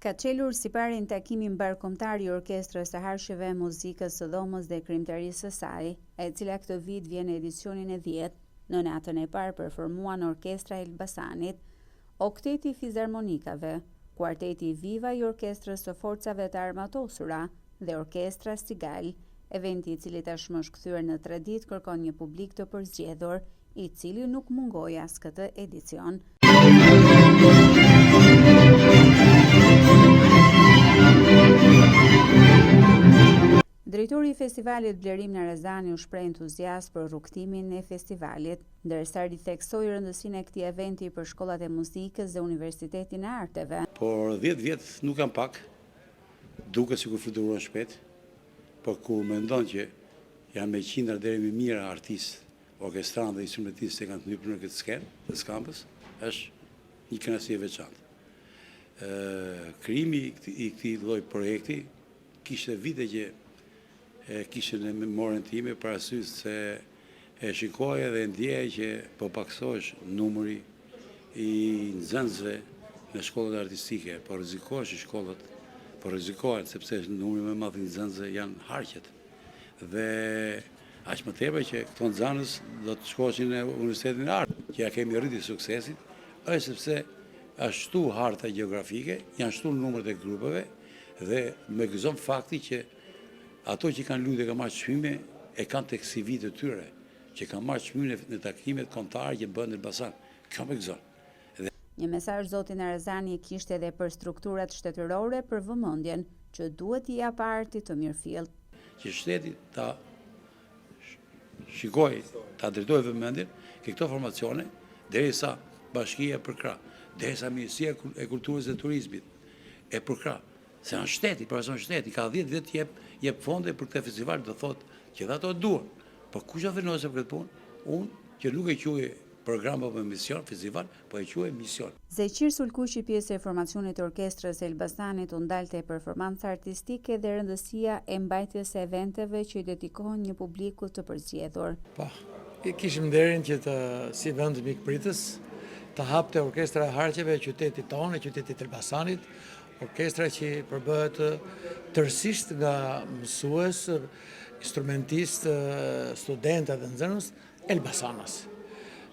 Ka çelur si parin takimin mbarkombëtar i Orkestrës së Harsheve e Muzikës së Dhomës dhe Krimtarisë së saj, e cila këtë vit vjen në edicionin e 10. Në natën e parë performuan Orkestra e Elbasanit, Okteti i Fizarmonikave, Kuarteti Viva i Orkestrës së Forcave të Armatosura dhe Orkestra Stigal. Eventi, i cili tashmë është kthyer në traditë, kërkon një publik të përzgjedhur, i cili nuk mungoi as këtë edicion. Drejtori i festivalit Blerim Narazani u shpreh entuziazm për rrugtimin e festivalit, ndërsa ritheksoi rëndësinë e këtij eventi për shkollat e muzikës dhe Universitetin e Arteve. Por 10 vjet nuk janë pak, duket sikur fluturon shpejt, por kur mendon që janë me qindra deri më mijëra artistë, orkestranë dhe instrumentistë që kanë të hyrë në këtë skenë të Skampës, është një kënaqësi e veçantë. Krijimi i këtij lloj projekti kishte vite që kishte në memorien time parasysh se e shikoja dhe ndjeja që po paksohesh numri i nxënësve në shkollat artistike, po rrezikohesh shkollat, po rrezikohen sepse numri më i madh i nxënësve janë harqet. Dhe aq më tepër që këto nxënës do të shkoheshin në Universitetin e Arteve, që ja kemi rriti suksesit, është sepse është shtu harta gjeografike, janë shtu numrat e grupeve dhe me gëzon fakti që ato që kanë luajtur kanë marrë çmime e kanë tek CV të tyre, që kanë marrë çmime në takimet kombëtare që bëhen në Elbasan. Kjo me gëzon. Një mesazh zoti Narazani kishte edhe për strukturat shtetërore për vëmendjen që duhet i jap arti të mirëfillt. Që shteti ta shikoj, ta drejtojë vëmendjen që këto formacione derisa Bashkia e përkrah, derisa Ministria e Kulturës dhe Turizmit e përkrah, se janë shteti, profesion shteti, ka 10 vjet jep fonde për këtë festival, do thotë që ato duan. Por kush ofenohet për këtë punë? Unë që nuk e quaj program apo mision, festival, po e quaj mision. Zeqir Sulkuqi, pjesë e formacionit të Orkestrës së Elbasanit, u ndalte performanca artistike dhe rëndësia e mbajtjes së eventeve që i dedikohen një publiku të përzgjedhur. Po, kishim nderin që si vend mikpritës të hapte Orkestra e Harqeve e qytetit tonë, e qytetit Elbasanit, orkestra që përbëhet tërësisht nga mësues, instrumentist, studentë dhe nxënës Elbasanas.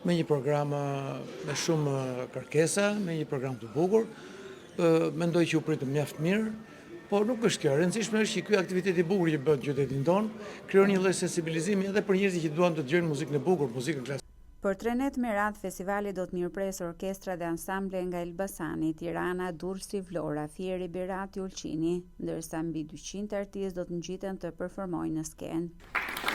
Me një program me shumë kërkesa, me një program të bukur, mendoj që u pritëm mjaft mirë, por nuk është kjo. Rëndësishme është që ky aktivitet i bukur që bëhet në qytetin tonë, krijon një lloj sensibilizimi edhe për njerëzit që duan të dëgjojnë muzikën e bukur, muzikën klasike. Për 3 net me radhë, festivali do të mirëpresë orkestra dhe ansamble nga Elbasani, Tirana, Durrësi, Vlora, Fieri, Birati, Ulqini, ndërsa mbi 200 artistë do të ngjiten të performojnë në skenë.